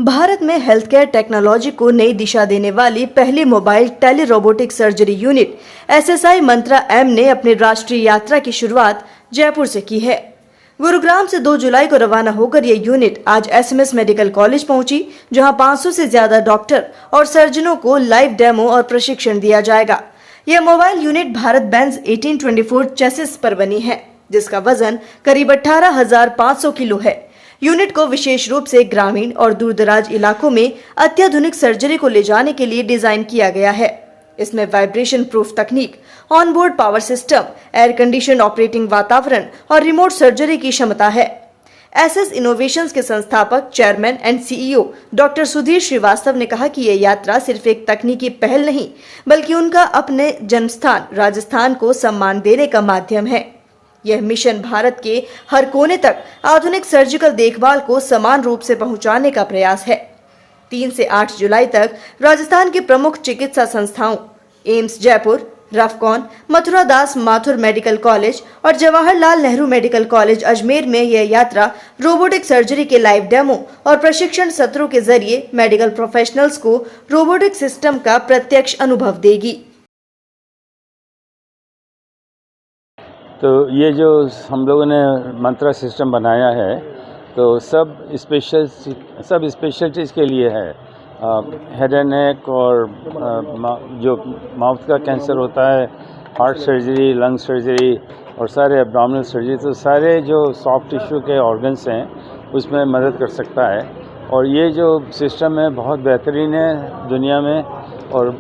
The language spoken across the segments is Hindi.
भारत में हेल्थ केयर टेक्नोलॉजी को नई दिशा देने वाली पहली mobile tele robotic surgery unit SSI Mantra M ने अपनी राष्ट्रीय यात्रा की शुरुआत जयपुर से की है। गुरुग्राम से 2 जुलाई को रवाना होकर ये यूनिट आज एसएमएस मेडिकल कॉलेज पहुंची, जहां 500 से ज्यादा डॉक्टर और सर्जनों को लाइव डेमो और प्रशिक्षण दिया जाएगा। यह mobile unit Bharat Benz 1824 chassis पर बनी है, जिसका वजन करीब 18,500 किलो है। यूनिट को विशेष रूप से ग्रामीण और दूरदराज इलाकों में अत्याधुनिक सर्जरी को ले जाने के लिए डिजाइन किया गया है। इसमें वाइब्रेशन प्रूफ तकनीक, onboard power system, air condition operating वातावरण और रिमोट सर्जरी की क्षमता है। एसएस इनोवेशंस के संस्थापक, chairman and CEO doctor Sudhir Srivastava ने कहा कि यह यात्रा सिर्फ एक तकनीकी पहल नहीं, बल्कि उनका अपने जन्मस्थान राजस्थान को सम्मान देने का माध्यम है। यह मिशन भारत के हर कोने तक आधुनिक सर्जिकल देखभाल को समान रूप से पहुंचाने का प्रयास है। 3 से 8 जुलाई तक राजस्थान के प्रमुख चिकित्सा संस्थाओं एम्स जयपुर, रफकॉन, मथुरा दास माथुर मेडिकल कॉलेज और जवाहरलाल नेहरू मेडिकल कॉलेज अजमेर में यह यात्रा रोबोटिक सर्जरी के लाइव डेमो और प्रशिक्षण सत्रों के जरिए मेडिकल प्रोफेशनल्स को रोबोटिक सिस्टम का प्रत्यक्ष अनुभव देगी। तो ये जो हम लोगों ने मंत्रा सिस्टम बनाया है, तो सब स्पेशलिटीज़ के लिए है। हेड एंड नेक और जो माउथ का कैंसर होता है, हार्ट सर्जरी, लंग सर्जरी और सारे एब्डोमिनल सर्जरी, तो सारे जो सॉफ्ट टिश्यू के ऑर्गन्स हैं उसमें मदद कर सकता है। और ये जो सिस्टम है बहुत बेहतरीन है दुनिया में और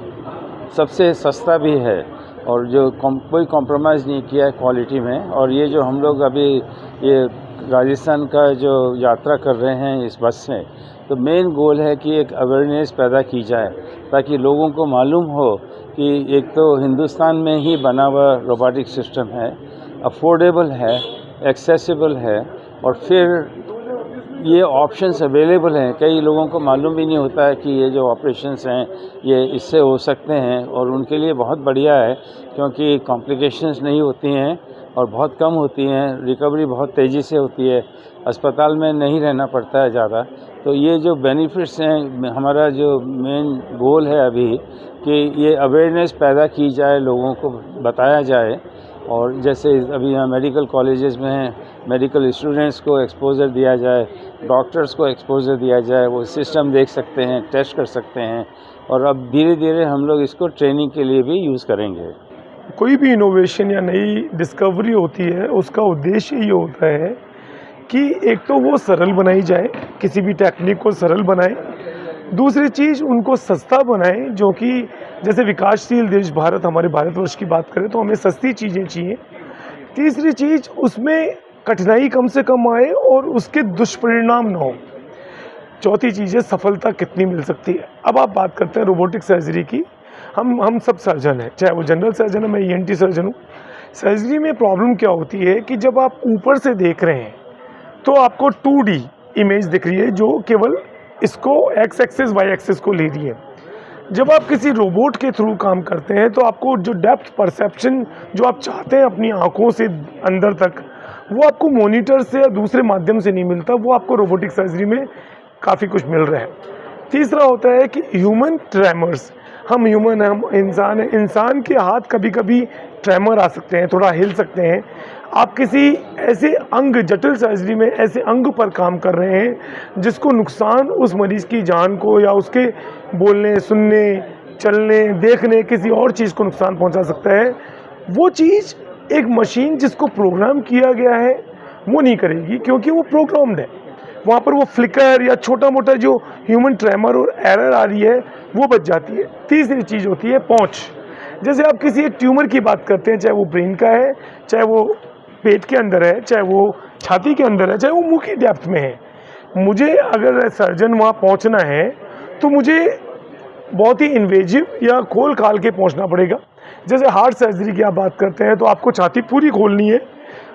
सबसे सस्ता भी है और जो कोई कॉम्प्रोमाइज़ नहीं किया है क्वालिटी में। और ये जो हम लोग अभी ये राजस्थान का जो यात्रा कर रहे हैं इस बस से, तो मेन गोल है कि एक अवेयरनेस पैदा की जाए ताकि लोगों को मालूम हो कि एक तो हिंदुस्तान में ही बना हुआ रोबोटिक सिस्टम है, अफोर्डेबल है, एक्सेसिबल है और फिर ये ऑप्शंस अवेलेबल हैं। कई लोगों को मालूम भी नहीं होता है कि ये जो ऑपरेशंस हैं ये इससे हो सकते हैं और उनके लिए बहुत बढ़िया है क्योंकि कॉम्प्लिकेशंस नहीं होती हैं और बहुत कम होती हैं, रिकवरी बहुत तेज़ी से होती है, अस्पताल में नहीं रहना पड़ता है ज़्यादा। तो ये जो बेनिफिट्स हैं, हमारा जो मेन गोल है अभी कि ये अवेयरनेस पैदा की जाए, लोगों को बताया जाए। और जैसे अभी यहाँ मेडिकल कॉलेजेस में हैं, मेडिकल स्टूडेंट्स को एक्सपोजर दिया जाए, डॉक्टर्स को एक्सपोजर दिया जाए, वो सिस्टम देख सकते हैं, टेस्ट कर सकते हैं और अब धीरे धीरे हम लोग इसको ट्रेनिंग के लिए भी यूज़ करेंगे। कोई भी इनोवेशन या नई डिस्कवरी होती है, उसका उद्देश्य ये होता है कि एक तो वो सरल बनाई जाए, किसी भी टेक्निक को सरल बनाए, दूसरी चीज़ उनको सस्ता बनाए, जो कि जैसे विकासशील देश भारत, हमारे भारतवर्ष की बात करें तो हमें सस्ती चीज़ें चाहिए। तीसरी चीज़, उसमें कठिनाई कम से कम आए और उसके दुष्परिणाम न हो। चौथी चीज़ है सफलता कितनी मिल सकती है। अब आप बात करते हैं रोबोटिक सर्जरी की। हम सब सर्जन हैं, चाहे वो जनरल सर्जन है, मैं ईएनटी सर्जन हूँ। सर्जरी में प्रॉब्लम क्या होती है कि जब आप ऊपर से देख रहे हैं तो आपको 2D इमेज दिख रही है जो केवल इसको एक्स एक्सिस वाई एक्सिस को ले रही है। जब आप किसी रोबोट के थ्रू काम करते हैं तो आपको जो डेप्थ परसेप्शन जो आप चाहते हैं अपनी आंखों से अंदर तक, वो आपको मॉनिटर से या दूसरे माध्यम से नहीं मिलता, वो आपको रोबोटिक सर्जरी में काफ़ी कुछ मिल रहा है। तीसरा होता है कि ह्यूमन ट्रेमर्स, हम ह्यूमन हैं, हम इंसान हैं, इंसान के हाथ कभी कभी ट्रेमर आ सकते हैं, थोड़ा हिल सकते हैं। आप किसी ऐसे अंग, जटिल सर्जरी में ऐसे अंग पर काम कर रहे हैं जिसको नुकसान उस मरीज़ की जान को या उसके बोलने, सुनने, चलने, देखने, किसी और चीज़ को नुकसान पहुंचा सकता है। वो चीज़ एक मशीन जिसको प्रोग्राम किया गया है वो नहीं करेगी, क्योंकि वो प्रोग्राम्ड है। वहाँ पर वो फ्लिकर या छोटा मोटा जो ह्यूमन ट्रेमर और एरर आ रही है वो बच जाती है। तीसरी चीज़ होती है पहुँच। जैसे आप किसी एक ट्यूमर की बात करते हैं, चाहे वो ब्रेन का है, चाहे वो पेट के अंदर है, चाहे वो छाती के अंदर है, चाहे वो मुंह की डेप्थ में है, मुझे अगर सर्जन वहाँ पहुँचना है तो मुझे बहुत ही इन्वेजिव या खोल खाल के पहुँचना पड़ेगा। जैसे हार्ट सर्जरी की आप बात करते हैं तो आपको छाती पूरी खोलनी है,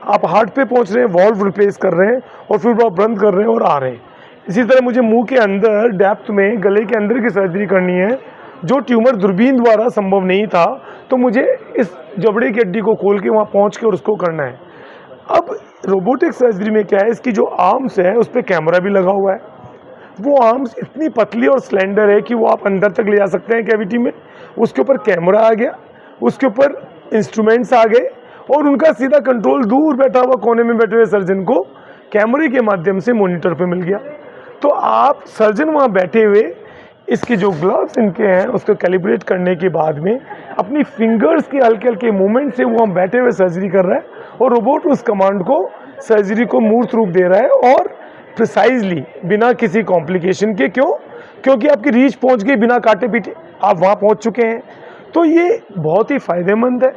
आप हार्ट पे पहुँच रहे हैं, वॉल्व रिप्लेस कर रहे हैं और फिर आप बंद कर रहे हैं और आ रहे हैं। इसी तरह मुझे मुंह के अंदर डेप्थ में, गले के अंदर की सर्जरी करनी है, जो ट्यूमर दूरबीन द्वारा संभव नहीं था, तो मुझे इस जबड़े की हड्डी को खोल के वहाँ पहुँच के और उसको करना है। अब रोबोटिक सर्जरी में क्या है, इसकी जो आर्म्स है उस पर कैमरा भी लगा हुआ है, वो आर्म्स इतनी पतली और स्लेंडर है कि वो आप अंदर तक ले जा सकते हैं कैविटी में। उसके ऊपर कैमरा आ गया, उसके ऊपर इंस्ट्रूमेंट्स आ गए और उनका सीधा कंट्रोल दूर बैठा हुआ कोने में बैठे हुए सर्जन को कैमरे के माध्यम से मॉनिटर पे मिल गया। तो आप सर्जन वहाँ बैठे हुए इसके जो ग्लव्स इनके हैं उसको कैलिब्रेट करने के बाद में अपनी फिंगर्स के हल्के हल्के मूवमेंट से वो हम बैठे हुए सर्जरी कर रहा है और रोबोट उस कमांड को सर्जरी को मूर्त रूप दे रहा है और प्रिसाइजली बिना किसी कॉम्प्लिकेशन के। क्योंकि आपकी रीच पहुंच गई, बिना काटे पीटे आप वहाँ पहुंच चुके हैं। तो ये बहुत ही फ़ायदेमंद है।